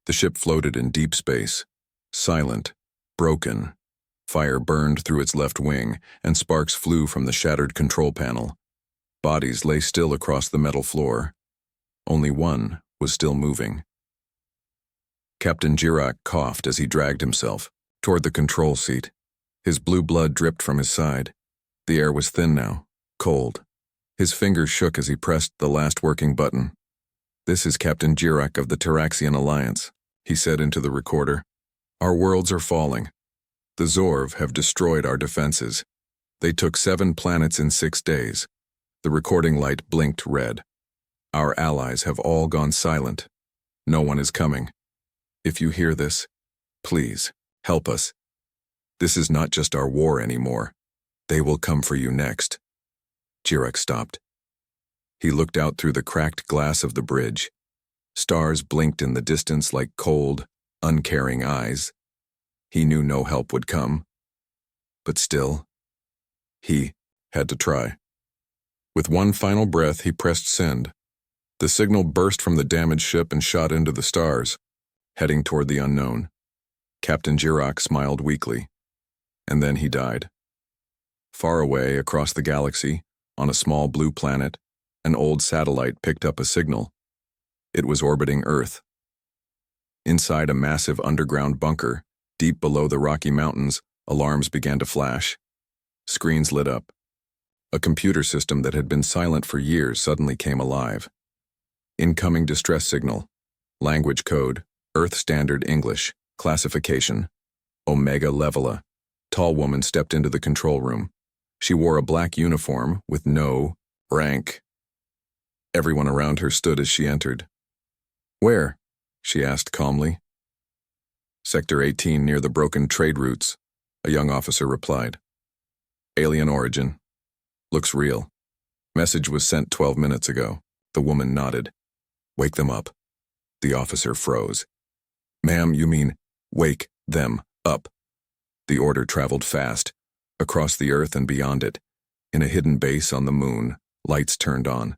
The ship floated in deep space, silent, broken. Fire burned through its left wing, and sparks flew from the shattered control panel. Bodies lay still across the metal floor. Only one was still moving. Captain Jirak coughed as he dragged himself toward the control seat. His blue blood dripped from his side. The air was thin now, cold. His fingers shook as he pressed the last working button. "This is Captain Jirak of the Taraxian Alliance," he said into the recorder. "Our worlds are falling. The Zorv have destroyed our defenses. They took 7 planets in 6 days. The recording light blinked red. Our allies have all gone silent. No one is coming. If you hear this, please, help us. This is not just our war anymore. They will come for you next." Jirak stopped. He looked out through the cracked glass of the bridge. Stars blinked in the distance like cold, uncaring eyes. He knew no help would come. But still, he had to try. With one final breath, he pressed send. The signal burst from the damaged ship and shot into the stars, heading toward the unknown. Captain Jirak smiled weakly, and then he died. Far away across the galaxy, on a small blue planet, an old satellite picked up a signal. It was orbiting Earth. Inside a massive underground bunker, deep below the Rocky Mountains, alarms began to flash. Screens lit up. A computer system that had been silent for years suddenly came alive. Incoming distress signal. Language code, Earth Standard English, classification, Omega Levela. Tall woman stepped into the control room. She wore a black uniform with no rank. Everyone around her stood as she entered. "Where?" she asked calmly. "Sector 18 near the broken trade routes," a young officer replied. "Alien origin. Looks real. Message was sent 12 minutes ago." The woman nodded. "Wake them up." The officer froze. "Ma'am, you mean wake them up." The order traveled fast, across the Earth and beyond it. In a hidden base on the moon, lights turned on.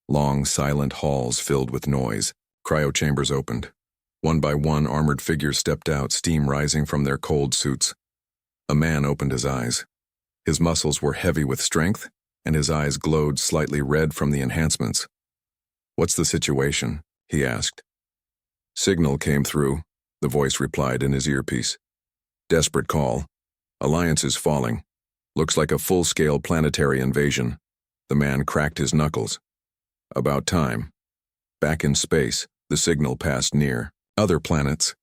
Long, silent halls filled with noise. Cryochambers opened. One by one, armored figures stepped out, steam rising from their cold suits. A man opened his eyes. His muscles were heavy with strength, and his eyes glowed slightly red from the enhancements. "What's the situation?" he asked. "Signal came through," the voice replied in his earpiece. "Desperate call. Alliance is falling. Looks like a full-scale planetary invasion." The man cracked his knuckles. "About time." Back in space, the signal passed near. Other planets.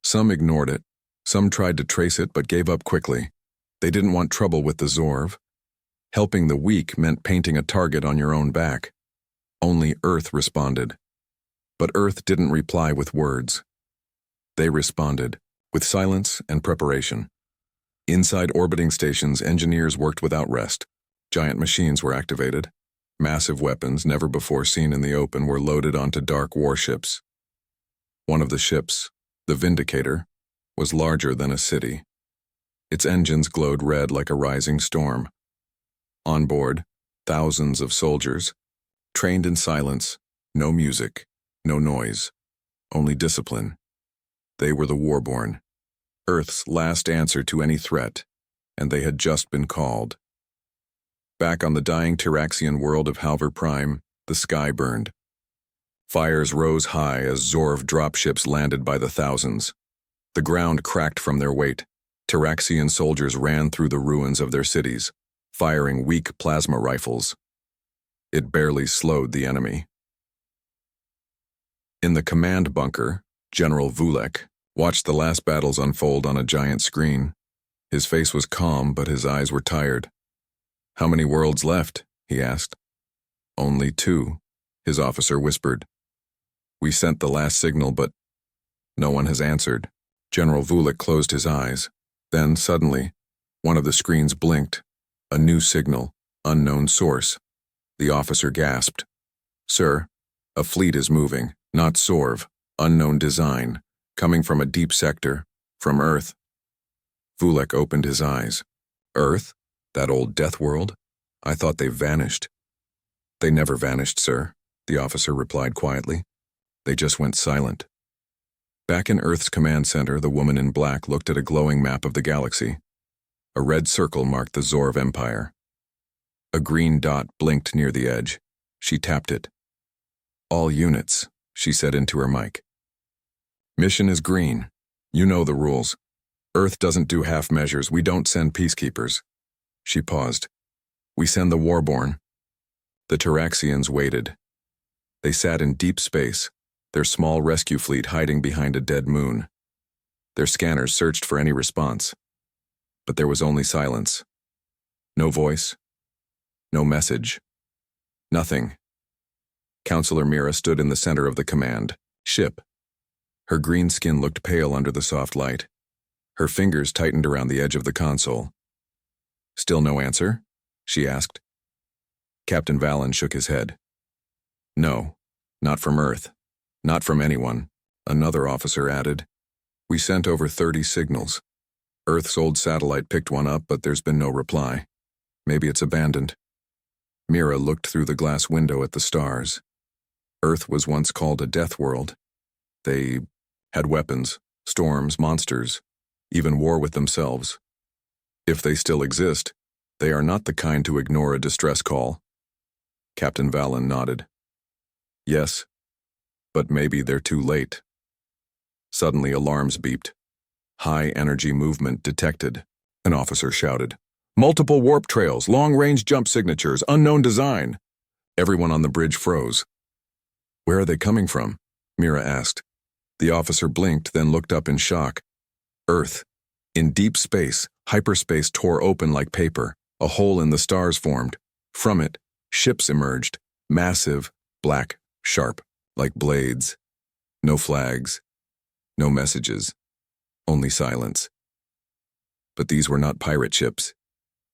Some ignored it. Some tried to trace it but gave up quickly. They didn't want trouble with the Zorv. Helping the weak meant painting a target on your own back. Only Earth responded. But Earth didn't reply with words. They responded with silence and preparation. Inside orbiting stations, engineers worked without rest. Giant machines were activated. Massive weapons, never before seen in the open, were loaded onto dark warships. One of the ships, the Vindicator, was larger than a city. Its engines glowed red like a rising storm. On board, thousands of soldiers, trained in silence, no music, no noise, only discipline. They were the Warborn, Earth's last answer to any threat, and they had just been called. Back on the dying Taraxian world of Halver Prime, the sky burned. Fires rose high as Zorv dropships landed by the thousands. The ground cracked from their weight. Taraxian soldiers ran through the ruins of their cities, firing weak plasma rifles. It barely slowed the enemy. In the command bunker, General Vulek watched the last battles unfold on a giant screen. His face was calm, but his eyes were tired. "How many worlds left?" he asked. "Only 2, his officer whispered. "We sent the last signal, but no one has answered." General Vulek closed his eyes. Then, suddenly, one of the screens blinked. A new signal, unknown source. The officer gasped. "Sir, a fleet is moving, not Zorv, unknown design, coming from a deep sector, from Earth." Vulek opened his eyes. "Earth? That old death world? I thought they vanished." "They never vanished, sir," the officer replied quietly. "They just went silent." Back in Earth's command center, the woman in black looked at a glowing map of the galaxy. A red circle marked the Zorv Empire. A green dot blinked near the edge. She tapped it. "All units," she said into her mic. "Mission is green. You know the rules. Earth doesn't do half measures. We don't send peacekeepers." She paused. "We send the warborn." The Taraxians waited. They sat in deep space, their small rescue fleet hiding behind a dead moon. Their scanners searched for any response. But there was only silence. No voice. No message. Nothing. Counselor Mira stood in the center of the command ship. Her green skin looked pale under the soft light. Her fingers tightened around the edge of the console. "Still no answer?" she asked. Captain Valen shook his head. "No, not from Earth. Not from anyone," another officer added. "We sent over 30 signals. Earth's old satellite picked one up, but there's been no reply. Maybe it's abandoned." Mira looked through the glass window at the stars. Earth was once called a death world. They had weapons, storms, monsters, even war with themselves. If they still exist, they are not the kind to ignore a distress call. Captain Valen nodded. "Yes, but maybe they're too late." Suddenly alarms beeped. High-energy movement detected. An officer shouted, "Multiple warp trails, long-range jump signatures, unknown design." Everyone on the bridge froze. "Where are they coming from?" Mira asked. The officer blinked, then looked up in shock. Earth. In deep space, hyperspace tore open like paper. A hole in the stars formed. From it, ships emerged, massive, black, sharp, like blades. No flags. No messages. Only silence. But these were not pirate ships.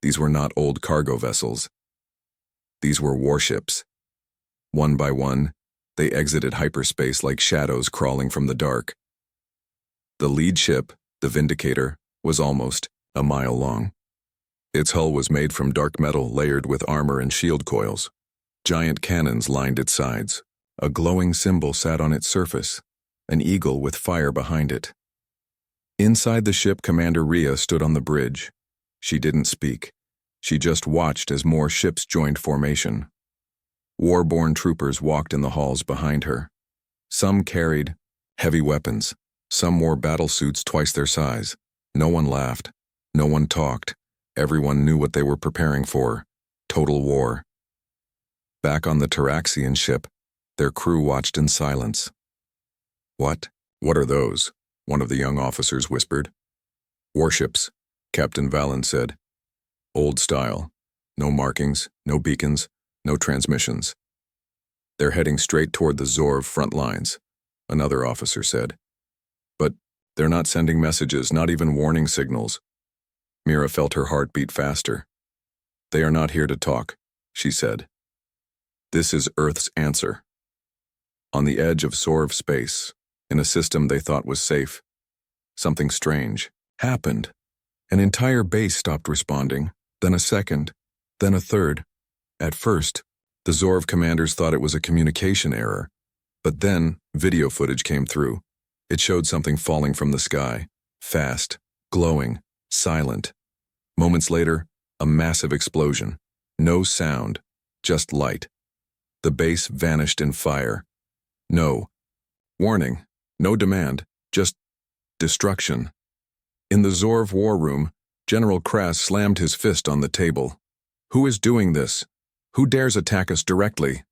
These were not old cargo vessels. These were warships. One by one, they exited hyperspace like shadows crawling from the dark. The lead ship, the Vindicator, was almost a mile long. Its hull was made from dark metal layered with armor and shield coils. Giant cannons lined its sides. A glowing symbol sat on its surface, an eagle with fire behind it. Inside the ship, Commander Rhea stood on the bridge. She didn't speak. She just watched as more ships joined formation. War-born troopers walked in the halls behind her. Some carried heavy weapons. Some wore battlesuits twice their size. No one laughed. No one talked. Everyone knew what they were preparing for. Total war. Back on the Taraxian ship, their crew watched in silence. "What? What are those?" one of the young officers whispered. "Warships," Captain Valen said. "Old style. No markings, no beacons, no transmissions. They're heading straight toward the Zorv front lines," another officer said. "But they're not sending messages, not even warning signals." Mira felt her heart beat faster. "They are not here to talk," she said. "This is Earth's answer." On the edge of Zorv space, in a system they thought was safe, something strange happened. An entire base stopped responding, then a second, then a third. At first, the Zorv commanders thought it was a communication error, but then video footage came through. It showed something falling from the sky, fast, glowing, silent. Moments later, a massive explosion. No sound, just light. The base vanished in fire. No warning, no demand, just destruction. In the Zorv war room, General Krass slammed his fist on the table. "Who is doing this? Who dares attack us directly?"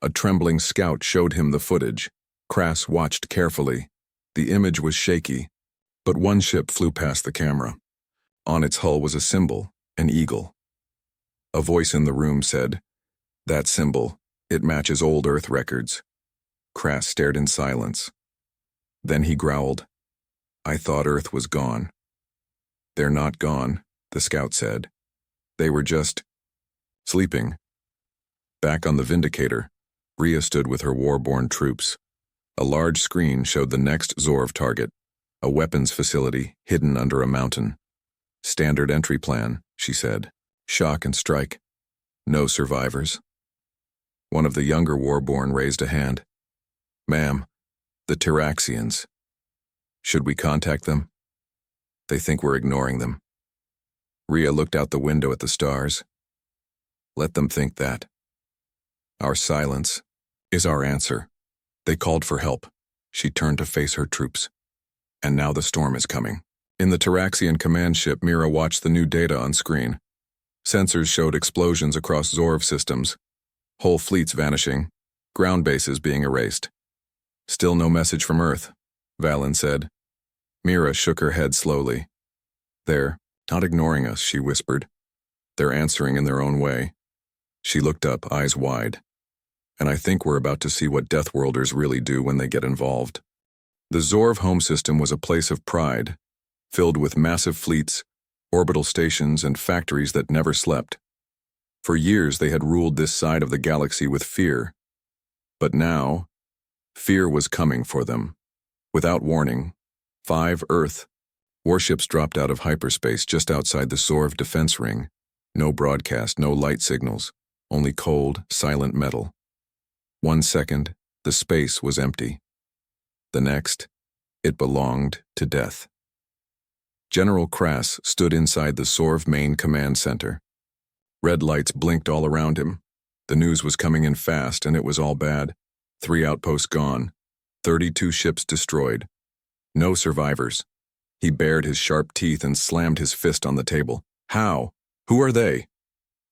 A trembling scout showed him the footage. Krass watched carefully. The image was shaky, but one ship flew past the camera. On its hull was a symbol, an eagle. A voice in the room said, "That symbol, it matches old Earth records." Krass stared in silence. Then he growled, "I thought Earth was gone." "They're not gone," the scout said. "They were just sleeping." Back on the Vindicator, Rhea stood with her war-born troops. A large screen showed the next Zorv target, a weapons facility hidden under a mountain. "Standard entry plan," she said. "Shock and strike. No survivors." One of the younger war-born raised a hand. "Ma'am, the Taraxians. Should we contact them? They think we're ignoring them. Rhea looked out the window at the stars. Let them think that. Our silence is our answer. They called for help. She turned to face her troops. And now the storm is coming. In the Taraxian command ship, Mira watched the new data on screen. Sensors showed explosions across Zorv systems, whole fleets vanishing, ground bases being erased. Still no message from Earth, Valen said. Mira shook her head slowly. They're not ignoring us, she whispered. They're answering in their own way. She looked up, eyes wide. And I think we're about to see what Deathworlders really do when they get involved. The Zorv home system was a place of pride, filled with massive fleets, orbital stations, and factories that never slept. For years they had ruled this side of the galaxy with fear. But now, fear was coming for them. Without warning, 5 Earth warships dropped out of hyperspace just outside the Zorv defense ring. No broadcast, no light signals, only cold, silent metal. 1 second, the space was empty. The next, it belonged to death. General Krass stood inside the Zorv main command center. Red lights blinked all around him. The news was coming in fast, and it was all bad. 3 outposts gone, 32 ships destroyed. No survivors. He bared his sharp teeth and slammed his fist on the table. How? Who are they?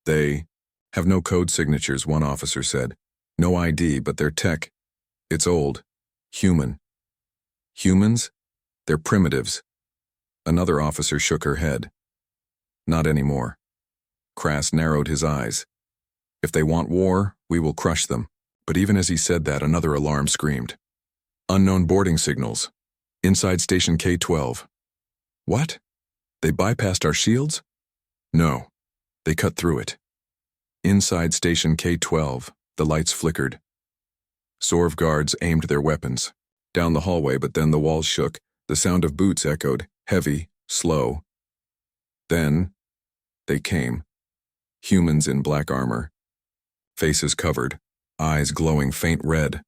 They have no code signatures, one officer said. No ID, but their tech. It's old. Human. Humans? They're primitives. Another officer shook her head. Not anymore. Krass narrowed his eyes. If they want war, we will crush them. But even as he said that, another alarm screamed. Unknown boarding signals. Inside station K-12. What? They bypassed our shields? No. They cut through it. Inside station K-12, the lights flickered. Zorv guards aimed their weapons. Down the hallway, but then the walls shook. The sound of boots echoed, heavy, slow. Then, they came. Humans in black armor. Faces covered, eyes glowing faint red.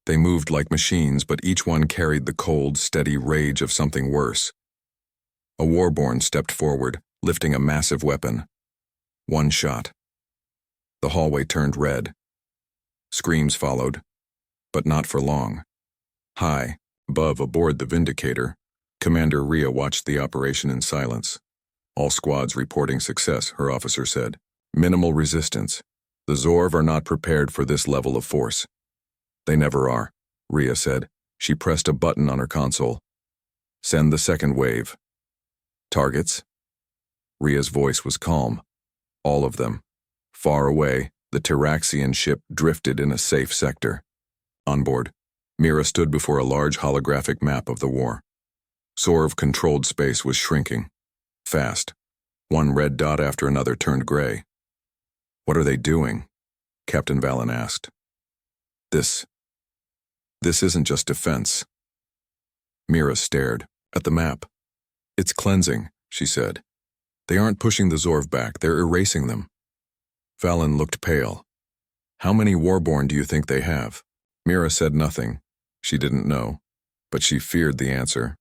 They moved like machines, but each one carried the cold, steady rage of something worse. A warborn stepped forward, lifting a massive weapon. 1 shot. The hallway turned red. Screams followed, but not for long. High, above aboard the Vindicator, Commander Rhea watched the operation in silence. All squads reporting success, her officer said. Minimal resistance. The Zorv are not prepared for this level of force. They never are, Rhea said. She pressed a button on her console. Send the second wave. Targets? Rhea's voice was calm. All of them. Far away, the Taraxian ship drifted in a safe sector. On board, Mira stood before a large holographic map of the war. Zorv-controlled space was shrinking. Fast. One red dot after another turned gray. What are they doing? Captain Valen asked. This isn't just defense. Mira stared at the map. It's cleansing, she said. They aren't pushing the Zorv back, they're erasing them. Valen looked pale. How many warborn do you think they have? Mira said nothing. She didn't know, but she feared the answer.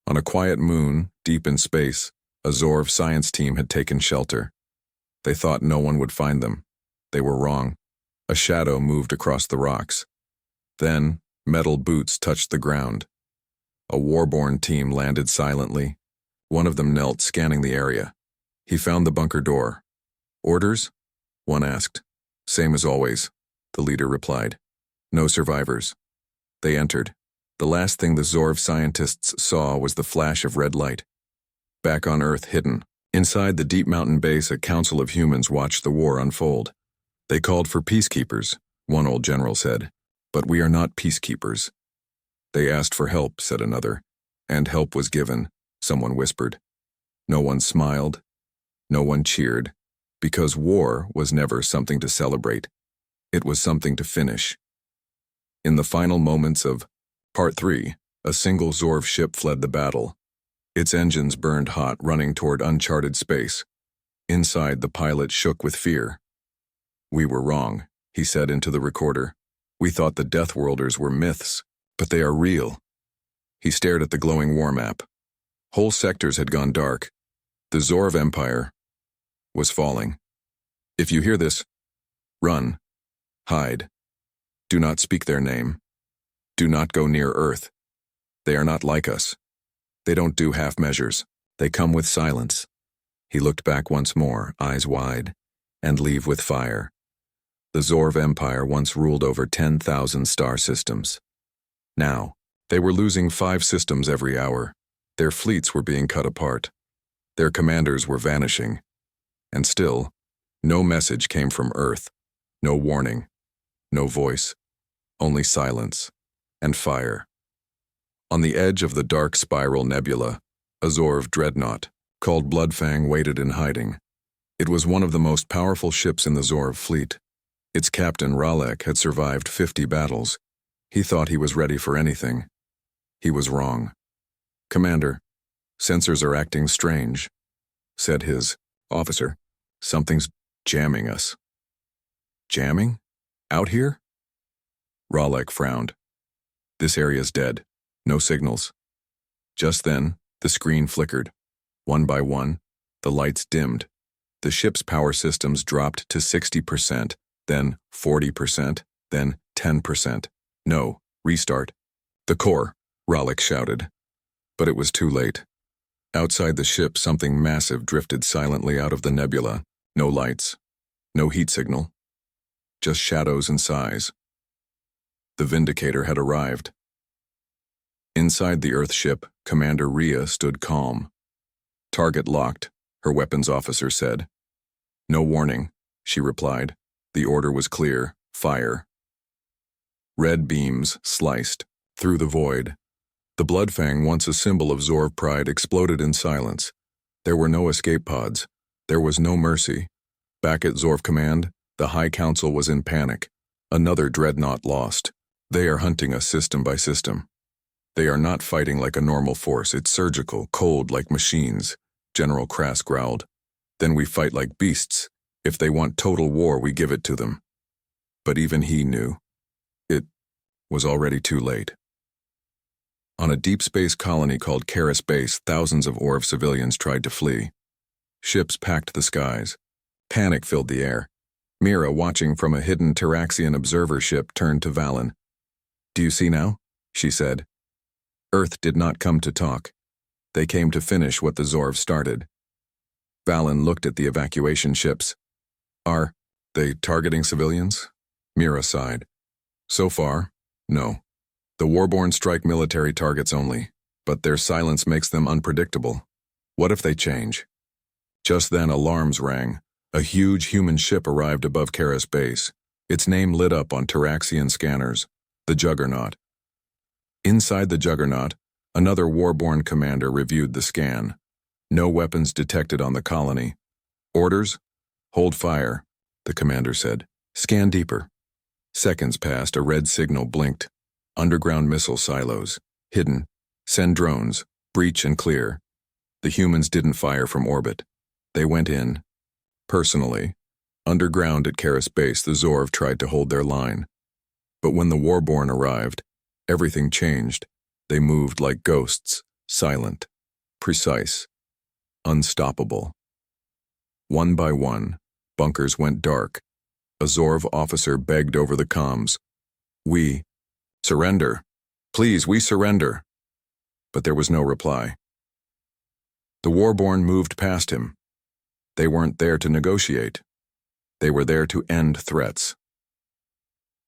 On a quiet moon, deep in space, a Zorv science team had taken shelter. They thought no one would find them. They were wrong. A shadow moved across the rocks. Then, metal boots touched the ground. A warborn team landed silently. One of them knelt, scanning the area. He found the bunker door. Orders? One asked. Same as always, the leader replied. No survivors. They entered. The last thing the Zorv scientists saw was the flash of red light. Back on Earth, hidden. Inside the deep mountain base, a council of humans watched the war unfold. They called for peacekeepers, one old general said. But we are not peacekeepers. They asked for help, said another. And help was given, someone whispered. No one smiled. No one cheered. Because war was never something to celebrate. It was something to finish. In the final moments of Part 3, a single Zorv ship fled the battle. Its engines burned hot, running toward uncharted space. Inside, the pilot shook with fear. We were wrong, he said into the recorder. We thought the Deathworlders were myths, but they are real. He stared at the glowing war map. Whole sectors had gone dark. The Zorv Empire was falling. If you hear this, run. Hide. Do not speak their name. Do not go near Earth. They are not like us. They don't do half measures. They come with silence. He looked back once more, eyes wide, and leave with fire. The Zorv Empire once ruled over 10,000 star systems. Now, they were losing 5 systems every hour. Their fleets were being cut apart. Their commanders were vanishing. And still, no message came from Earth. No warning. No voice. Only silence. And fire. On the edge of the dark spiral nebula, a Zorv dreadnought, called Bloodfang, waited in hiding. It was one of the most powerful ships in the Zorv fleet. Its captain, Ralek, had survived 50 battles. He thought he was ready for anything. He was wrong. "Commander, sensors are acting strange," said his officer. "Something's jamming us." "Jamming? Out here?" Ralek frowned. "This area's dead. No signals." Just then, the screen flickered. One by one, the lights dimmed. The ship's power systems dropped to 60%, then 40%, then 10%. "No, restart." "The core," Ralek shouted. But it was too late. Outside the ship, something massive drifted silently out of the nebula. No lights. No heat signal. Just shadows and sighs. The Vindicator had arrived. Inside the Earth ship, Commander Rhea stood calm. "Target locked," her weapons officer said. "No warning," she replied. The order was clear: fire. Red beams sliced through the void. The Bloodfang, once a symbol of Zorv pride, exploded in silence. There were no escape pods. There was no mercy. Back at Zorv Command, the High Council was in panic. Another dreadnought lost. They are hunting us system by system. "They are not fighting like a normal force. It's surgical, cold like machines," General Krass growled. "Then we fight like beasts. If they want total war, we give it to them." But even he knew. It was already too late. On a deep space colony called Karis Base, thousands of Orv civilians tried to flee. Ships packed the skies. Panic filled the air. Mira, watching from a hidden Taraxian observer ship, turned to Valen. "Do you see now?" she said. Earth did not come to talk. They came to finish what the Zorv started. Valen looked at the evacuation ships. "Are they targeting civilians?" Mira sighed. "So far, no. The Warborn strike military targets only, but their silence makes them unpredictable. What if they change?" Just then alarms rang. A huge human ship arrived above Karis Base. Its name lit up on Taraxian scanners: the Juggernaut. Inside the Juggernaut, another Warborn commander reviewed the scan. No weapons detected on the colony. "Orders? Hold fire," the commander said. "Scan deeper." Seconds passed. A red signal blinked. Underground missile silos. Hidden. Send drones. Breach and clear. The humans didn't fire from orbit. They went in. Personally. Underground at Karis Base, the Zorv tried to hold their line. But when the Warborn arrived, everything changed. They moved like ghosts, silent, precise, unstoppable. One by one, bunkers went dark. A Zorv officer begged over the comms. "We surrender. Please, we surrender." But there was no reply. The Warborn moved past him. They weren't there to negotiate. They were there to end threats.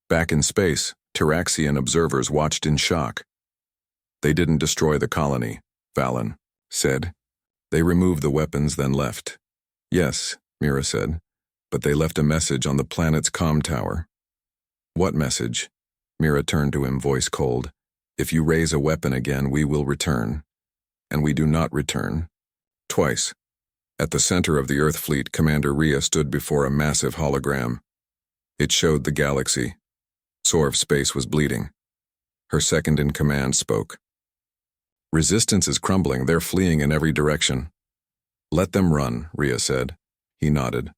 Back in space, Taraxian observers watched in shock. "They didn't destroy the colony," Valen said. "They removed the weapons, then left." "Yes," Mira said, "but they left a message on the planet's comm tower." "What message?" Mira turned to him, voice cold. "If you raise a weapon again, we will return." And we do not return. Twice. At the center of the Earth fleet, Commander Rhea stood before a massive hologram. It showed the galaxy. Zorv space was bleeding. Her second-in-command spoke. "Resistance is crumbling. They're fleeing in every direction." "Let them run," Rhea said. He nodded.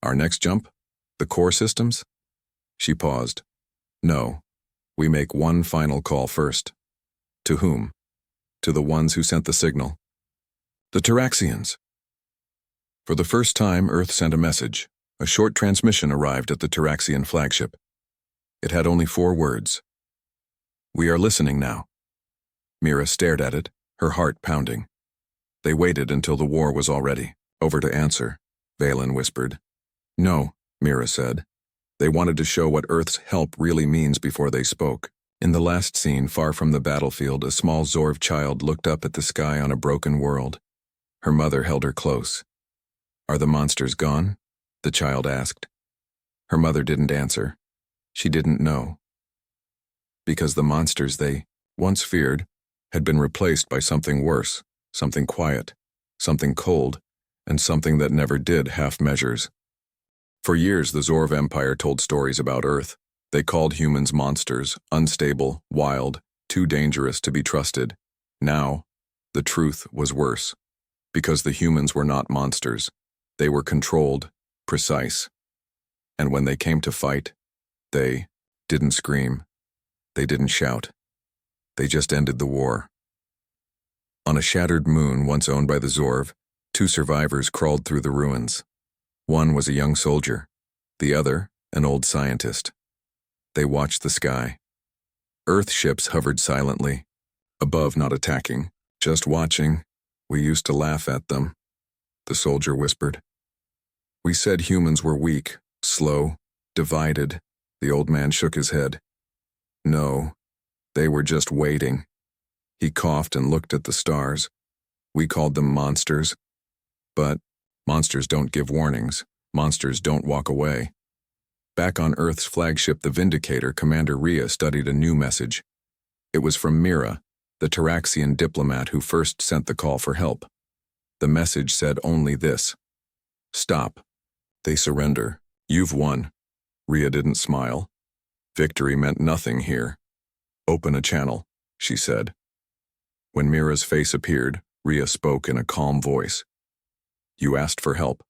"Our next jump? The core systems?" She paused. "No. We make one final call first." "To whom?" to the ones who sent the signal. The Taraxians. For the first time, Earth sent a message. A short transmission arrived at the Taraxian flagship. It had only 4 words. "We are listening now." Mira stared at it, her heart pounding. They waited until the war was all ready. "Over to answer," Valen whispered. "No," Mira said. They wanted to show what Earth's help really means before they spoke. In the last scene, far from the battlefield, a small Zorv child looked up at the sky on a broken world. Her mother held her close. "Are the monsters gone?" the child asked. Her mother didn't answer. She didn't know. Because the monsters they once feared had been replaced by something worse, something quiet, something cold, and something that never did half measures. For years, the Zorv Empire told stories about Earth. They called humans monsters, unstable, wild, too dangerous to be trusted. Now, the truth was worse. Because the humans were not monsters. They were controlled, precise. And when they came to fight, they didn't scream. They didn't shout. They just ended the war. On a shattered moon once owned by the Zorv, 2 survivors crawled through the ruins. One was a young soldier, the other an old scientist. They watched the sky. Earth ships hovered silently, above not attacking, just watching. "We used to laugh at them," the soldier whispered. "We said humans were weak, slow, divided." The old man shook his head. "No, they were just waiting." He coughed and looked at the stars. "We called them monsters. But monsters don't give warnings. Monsters don't walk away." Back on Earth's flagship, the Vindicator, Commander Rhea studied a new message. It was from Mira, the Taraxian diplomat who first sent the call for help. The message said only this: "Stop. They surrender. You've won." Rhea didn't smile. Victory meant nothing here. "Open a channel," she said. When Mira's face appeared, Rhea spoke in a calm voice. "You asked for help.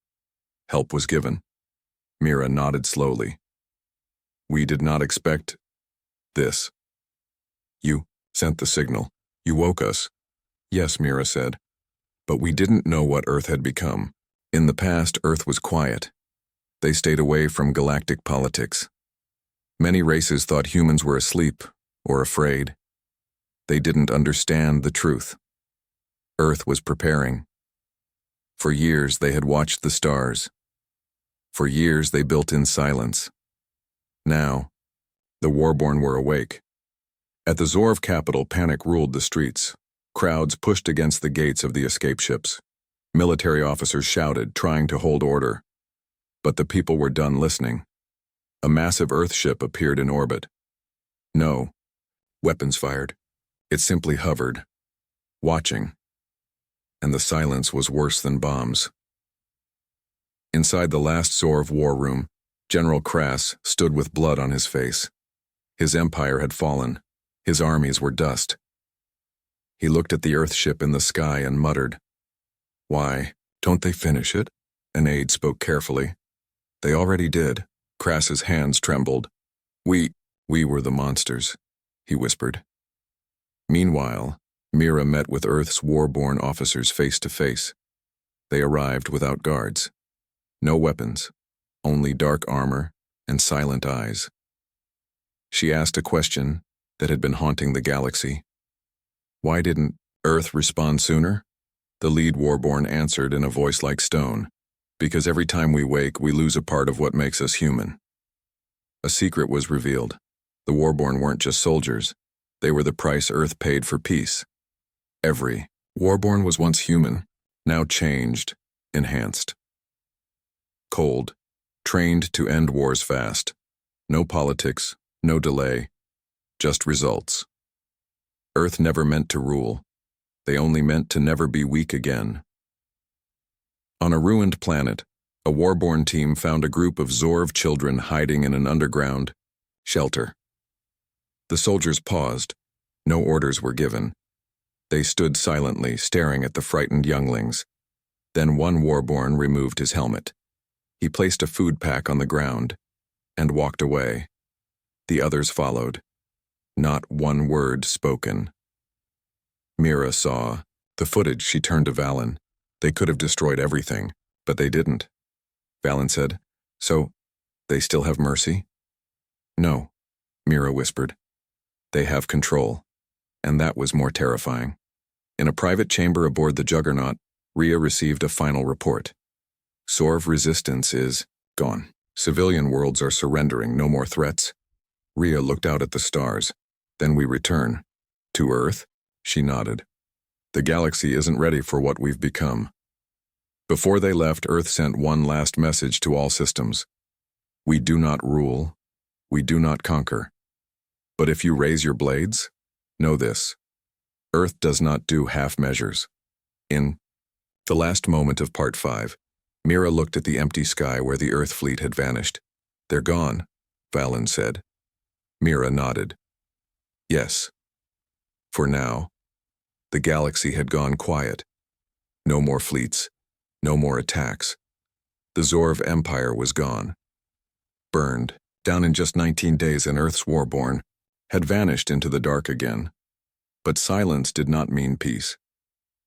Help was given." Mira nodded slowly. "We did not expect this." "You sent the signal. You woke us." "Yes," Mira said. "But we didn't know what Earth had become. In the past, Earth was quiet. They stayed away from galactic politics. Many races thought humans were asleep or afraid. They didn't understand the truth. Earth was preparing. For years, they had watched the stars. For years, they built in silence. Now, the Warborn were awake. At the Zorv capital, panic ruled the streets. Crowds pushed against the gates of the escape ships. Military officers shouted, trying to hold order. But the people were done listening. A massive Earth ship appeared in orbit. No weapons fired. It simply hovered, watching. And the silence was worse than bombs. Inside the last Zorv war room, General Krass stood with blood on his face. His empire had fallen. His armies were dust. He looked at the Earth ship in the sky and muttered, "Why don't they finish it?" An aide spoke carefully. "They already did." Krass's hands trembled. We were the monsters," he whispered. Meanwhile, Mira met with Earth's warborn officers face to face. They arrived without guards. No weapons, only dark armor and silent eyes. She asked a question that had been haunting the galaxy. Why didn't Earth respond sooner? The lead warborn answered in a voice like stone. Because every time we wake, we lose a part of what makes us human. A secret was revealed. The warborn weren't just soldiers. They were the price Earth paid for peace. Every warborn was once human, now changed, enhanced. Cold, trained to end wars fast. No politics, no delay, just results. Earth never meant to rule. They only meant to never be weak again. On a ruined planet, a warborn team found a group of Zorv children hiding in an underground shelter. The soldiers paused. No orders were given. They stood silently, staring at the frightened younglings. Then one warborn removed his helmet. He placed a food pack on the ground and walked away. The others followed. Not one word spoken. Mira saw the footage. She turned to Valen. They could have destroyed everything, but they didn't. Valen said, "So, they still have mercy?" "No," Mira whispered. "They have control." And that was more terrifying. In a private chamber aboard the Juggernaut, Rhea received a final report. Sorv resistance is gone. Civilian worlds are surrendering, no more threats. Rhea looked out at the stars. "Then we return. To Earth?" She nodded. "The galaxy isn't ready for what we've become." Before they left, Earth sent one last message to all systems. "We do not rule. We do not conquer. But if you raise your blades, know this. Earth does not do half measures." In the last moment of Part 5, Mira looked at the empty sky where the Earth fleet had vanished. "They're gone," Valen said. Mira nodded. Yes. For now, the galaxy had gone quiet. No more fleets, no more attacks. The Zorv Empire was gone. Burned, down in just 19 days, and Earth's Warborn had vanished into the dark again. But silence did not mean peace.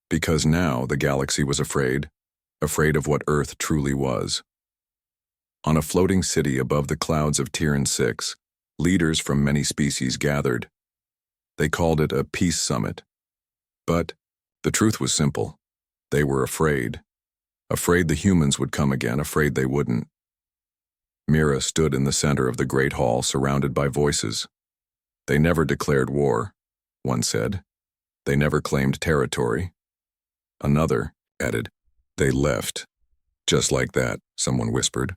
Because now the galaxy was afraid of what Earth truly was. On a floating city above the clouds of Tiran 6, leaders from many species gathered. They called it a peace summit. But the truth was simple. They were afraid. Afraid the humans would come again, afraid they wouldn't. Mira stood in the center of the great hall, surrounded by voices. "They never declared war," one said. "They never claimed territory." Another added, "They left." "Just like that," someone whispered.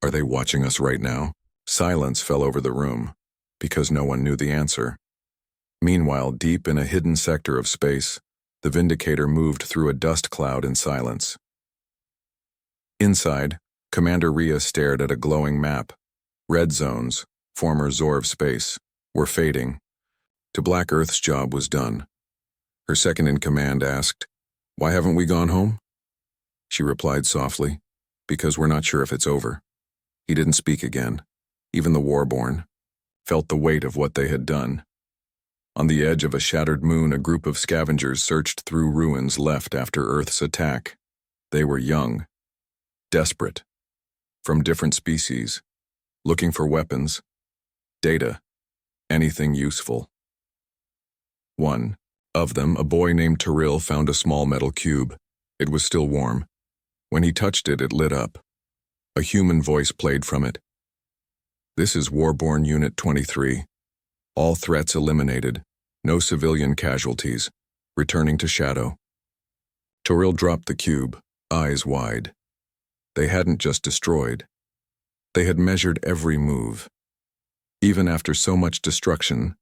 "Are they watching us right now?" Silence fell over the room, because no one knew the answer. Meanwhile, deep in a hidden sector of space, the Vindicator moved through a dust cloud in silence. Inside, Commander Rhea stared at a glowing map. Red zones, former Zorv space, were fading. To black, Earth's job was done. Her second-in-command asked, "Why haven't we gone home?" She replied softly, "Because we're not sure if it's over." He didn't speak again. Even the Warborn felt the weight of what they had done. On the edge of a shattered moon, a group of scavengers searched through ruins left after Earth's attack. They were young, desperate, from different species, looking for weapons, data, anything useful. One of them, a boy named Tyrell, found a small metal cube. It was still warm. When he touched it, it lit up. A human voice played from it. "This is Warborn Unit 23. All threats eliminated. No civilian casualties. Returning to Shadow." Tyrell dropped the cube, eyes wide. They hadn't just destroyed. They had measured every move. Even after so much destruction,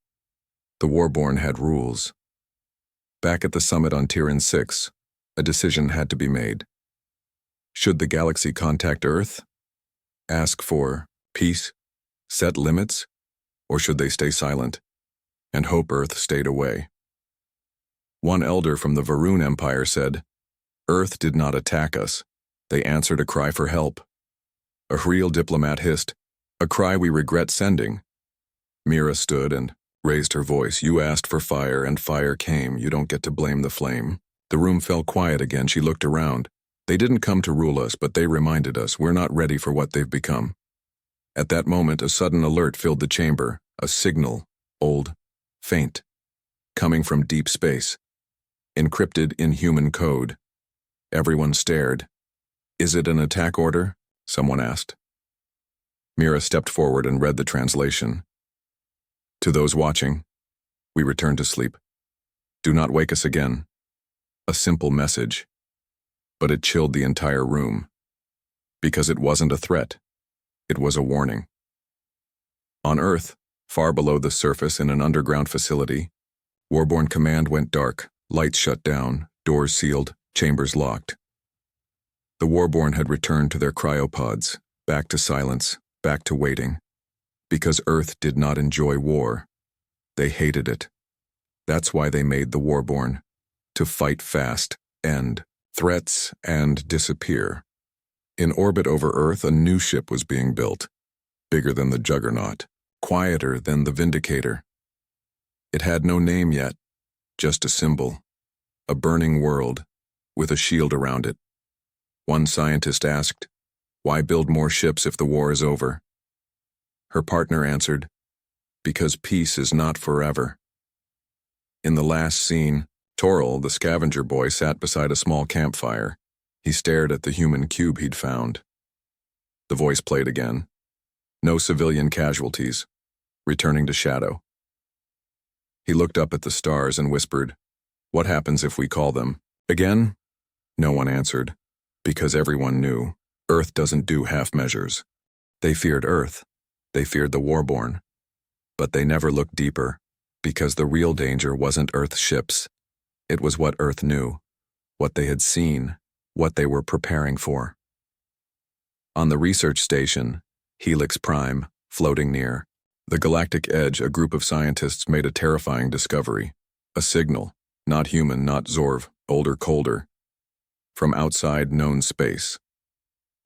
the Warborn had rules. Back at the summit on Tiran 6, a decision had to be made. Should the galaxy contact Earth? Ask for peace? Set limits? Or should they stay silent and hope Earth stayed away? One elder from the Varun Empire said, "Earth did not attack us. They answered a cry for help." A real diplomat hissed, "A cry we regret sending." Mira stood and raised her voice. "You asked for fire, and fire came. You don't get to blame the flame." The room fell quiet again. She looked around. "They didn't come to rule us, but they reminded us we're not ready for what they've become." At that moment, a sudden alert filled the chamber, a signal, old, faint, coming from deep space, encrypted in human code. Everyone stared. "Is it an attack order?" someone asked. Mira stepped forward and read the translation. "To those watching, we return to sleep. Do not wake us again." A simple message, but it chilled the entire room. Because it wasn't a threat. It was a warning. On Earth, far below the surface in an underground facility, Warborn Command went dark, lights shut down, doors sealed, chambers locked. The Warborn had returned to their cryopods, back to silence, back to waiting. Because Earth did not enjoy war. They hated it. That's why they made the Warborn, to fight fast, end threats, and disappear. In orbit over Earth, a new ship was being built, bigger than the Juggernaut, quieter than the Vindicator. It had no name yet, just a symbol, a burning world, with a shield around it. One scientist asked, "Why build more ships if the war is over?" Her partner answered, "Because peace is not forever." In the last scene, Toril, the scavenger boy, sat beside a small campfire. He stared at the human cube he'd found. The voice played again. No civilian casualties. Returning to shadow. He looked up at the stars and whispered, "What happens if we call them again?" No one answered, because everyone knew Earth doesn't do half measures. They feared Earth. They feared the warborn. But they never looked deeper, because the real danger wasn't Earth's ships. It was what Earth knew, what they had seen, what they were preparing for. On the research station, Helix Prime, floating near the galactic edge, a group of scientists made a terrifying discovery. A signal, not human, not Zorv, older, colder, from outside known space.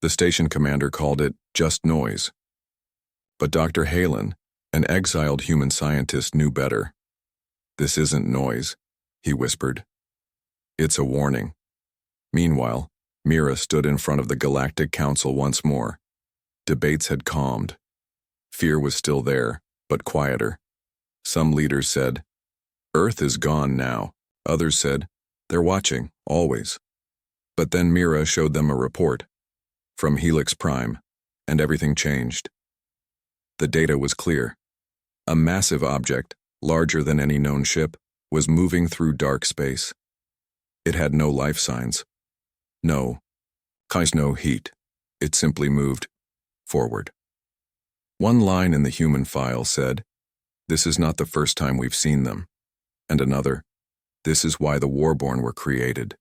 The station commander called it just noise. But Dr. Halen, an exiled human scientist, knew better. "This isn't noise," he whispered. "It's a warning." Meanwhile, Mira stood in front of the Galactic Council once more. Debates had calmed. Fear was still there, but quieter. Some leaders said, "Earth is gone now." Others said, "They're watching, always." But then Mira showed them a report from Helix Prime, and everything changed. The data was clear. A massive object, larger than any known ship, was moving through dark space. It had no life signs. No heat. It simply moved forward. One line in the human file said, "This is not the first time we've seen them." And another, "This is why the Warborn were created."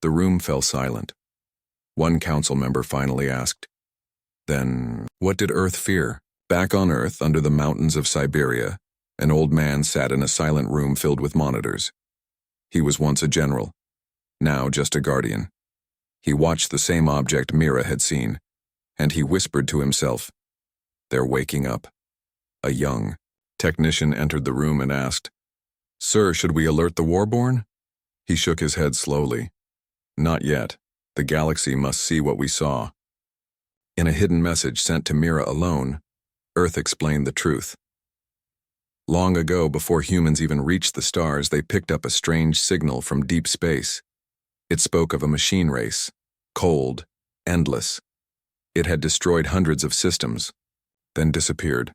The room fell silent. One council member finally asked, "Then, what did Earth fear?" Back on Earth, under the mountains of Siberia, an old man sat in a silent room filled with monitors. He was once a general, now just a guardian. He watched the same object Mira had seen, and he whispered to himself, "They're waking up." A young technician entered the room and asked, "Sir, should we alert the Warborn?" He shook his head slowly. "Not yet. The galaxy must see what we saw." In a hidden message sent to Mira alone, Earth explained the truth. Long ago, before humans even reached the stars, they picked up a strange signal from deep space. It spoke of a machine race, cold, endless. It had destroyed hundreds of systems, then disappeared.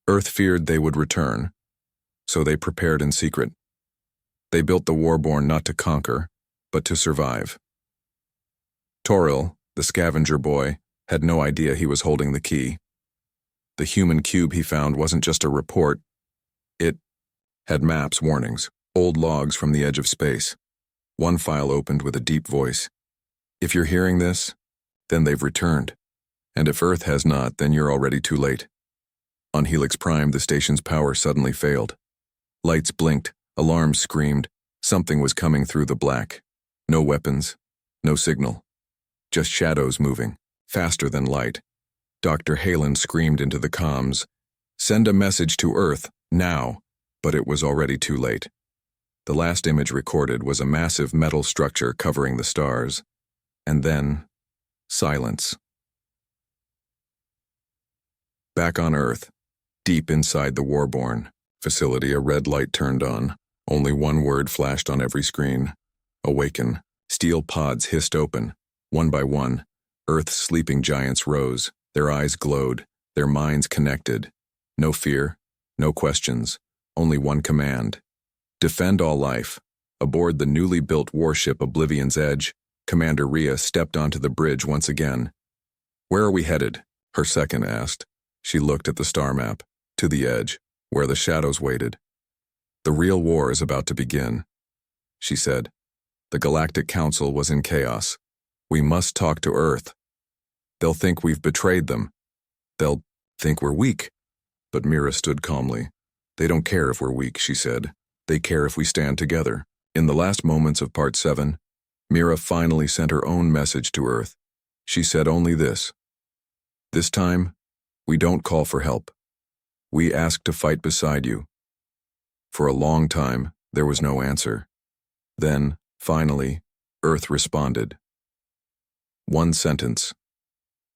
Earth feared they would return, so they prepared in secret. They built the Warborn not to conquer, but to survive. Toril, the scavenger boy, had no idea he was holding the key. The human cube he found wasn't just a report. It had maps, warnings, old logs from the edge of space. One file opened with a deep voice. "If you're hearing this, then they've returned. And if Earth has not, then you're already too late." On Helix Prime, the station's power suddenly failed. Lights blinked, alarms screamed. Something was coming through the black. No weapons, no signal. Just shadows moving, faster than light. Dr. Halen screamed into the comms, "Send a message to Earth, now." But it was already too late. The last image recorded was a massive metal structure covering the stars. And then, silence. Back on Earth, deep inside the Warborn facility, a red light turned on. Only one word flashed on every screen. "Awaken." Steel pods hissed open. One by one, Earth's sleeping giants rose. Their eyes glowed, their minds connected. No fear, no questions, only one command. Defend all life. Aboard the newly built warship Oblivion's Edge, Commander Rhea stepped onto the bridge once again. "Where are we headed?" her second asked. She looked at the star map, to the edge, where the shadows waited. "The real war is about to begin," she said. "The Galactic Council was in chaos. We must talk to Earth. They'll think we've betrayed them. They'll think we're weak." But Mira stood calmly. "They don't care if we're weak," she said. "They care if we stand together." In the last moments of Part 7, Mira finally sent her own message to Earth. She said only this: "This time, we don't call for help. We ask to fight beside you." For a long time, there was no answer. Then, Finally, Earth responded. One sentence.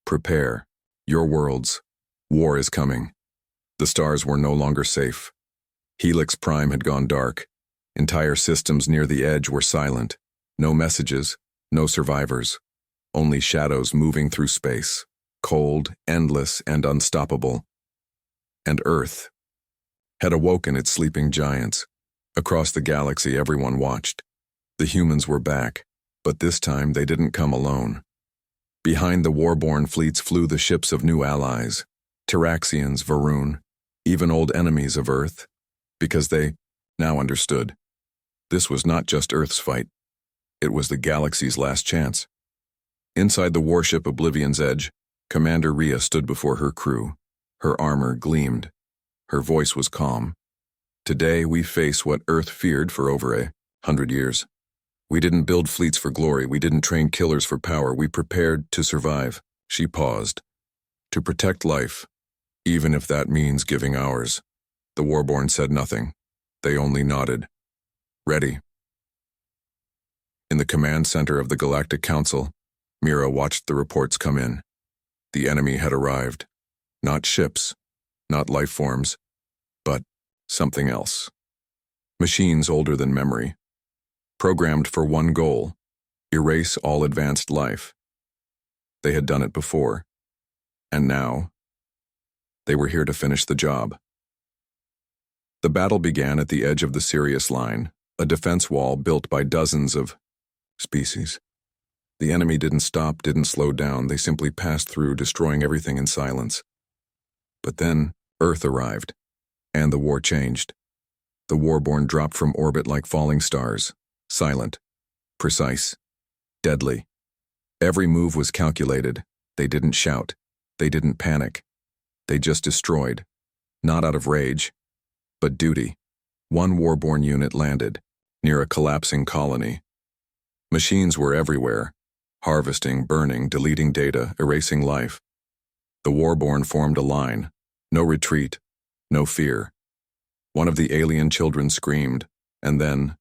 Prepare. Your worlds. War is coming. The stars were no longer safe. Helix Prime had gone dark. Entire systems near the edge were silent. No messages, no survivors. Only shadows moving through space. Cold, endless, and unstoppable. And Earth had awoken its sleeping giants. Across the galaxy, everyone watched. The humans were back, but this time they didn't come alone. Behind the war-born fleets flew the ships of new allies, Tyraxians, Varun, even old enemies of Earth, because they now understood. This was not just Earth's fight. It was the galaxy's last chance. Inside the warship Oblivion's Edge, Commander Rhea stood before her crew. Her armor gleamed. Her voice was calm. Today we face what Earth feared for over 100 years. We didn't build fleets for glory. We didn't train killers for power. We prepared to survive. She paused. To protect life, even if that means giving ours. The Warborn said nothing. They only nodded. Ready. In the command center of the Galactic Council, Mira watched the reports come in. The enemy had arrived. Not ships, not life forms, but something else. Machines older than memory. Programmed for one goal: erase all advanced life. They had done it before. And now, they were here to finish the job. The battle began at the edge of the Sirius Line, a defense wall built by dozens of species. The enemy didn't stop, didn't slow down. They simply passed through, destroying everything in silence. But then, Earth arrived, and the war changed. The Warborn dropped from orbit like falling stars, silent, precise, deadly. Every move was calculated. They didn't shout. They didn't panic. They just destroyed, not out of rage, but duty. One Warborn unit landed, near a collapsing colony. Machines were everywhere, harvesting, burning, deleting data, erasing life. The Warborn formed a line. No retreat, no fear. One of the alien children screamed, and then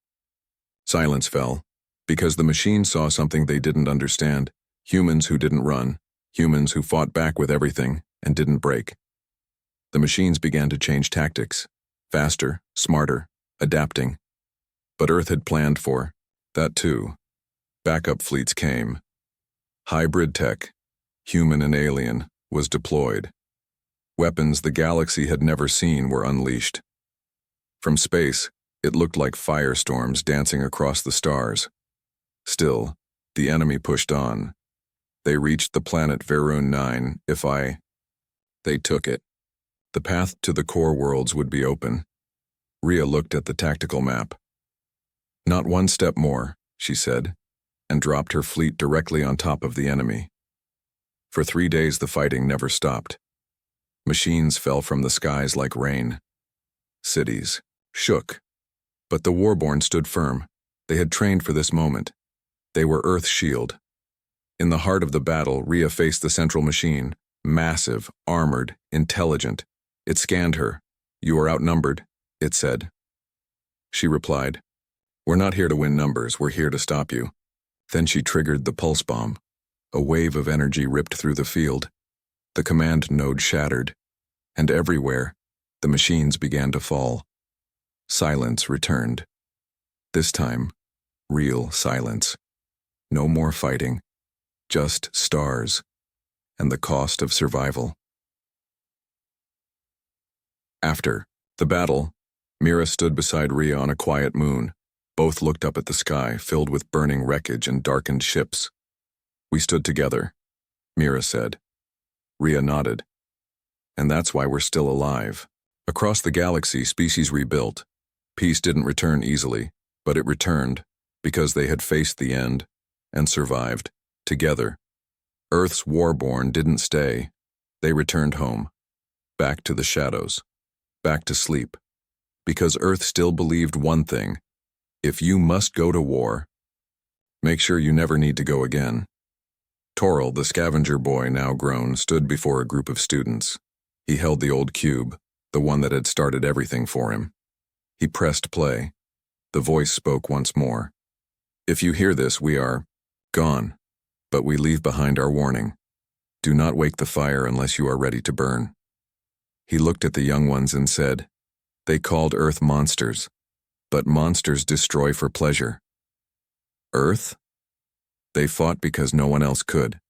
silence fell, because the machine saw something they didn't understand. Humans who didn't run, humans who fought back with everything and didn't break. The machines began to change tactics, faster, smarter, adapting. But Earth had planned for that too. Backup fleets came. Hybrid tech, human and alien, was deployed. Weapons the galaxy had never seen were unleashed. From space, it looked like firestorms dancing across the stars. Still, the enemy pushed on. They reached the planet Varun 9, They took it. The path to the core worlds would be open. Rhea looked at the tactical map. Not one step more, she said, and dropped her fleet directly on top of the enemy. For 3 days the fighting never stopped. Machines fell from the skies like rain. Cities shook. But the Warborn stood firm. They had trained for this moment. They were Earth's shield. In the heart of the battle, Rhea faced the central machine, massive, armored, intelligent. It scanned her. You are outnumbered, it said. She replied, We're not here to win numbers, we're here to stop you. Then she triggered the pulse bomb. A wave of energy ripped through the field. The command node shattered, and everywhere, the machines began to fall. Silence returned. This time, real silence. No more fighting, just stars, and the cost of survival. After the battle, Mira stood beside Rhea on a quiet moon. Both looked up at the sky, filled with burning wreckage and darkened ships. We stood together, Mira said. Rhea nodded. And that's why we're still alive. Across the galaxy, species rebuilt. Peace didn't return easily, but it returned because they had faced the end and survived together. Earth's Warborn didn't stay. They returned home, back to the shadows, back to sleep, because Earth still believed one thing: if you must go to war, make sure you never need to go again. Toril, the scavenger boy now grown, stood before a group of students. He held the old cube, the one that had started everything for him. He pressed play. The voice spoke once more. If you hear this, we are gone, but we leave behind our warning. Do not wake the fire unless you are ready to burn." He looked at the young ones and said, "They called Earth monsters, but monsters destroy for pleasure. Earth? They fought because no one else could.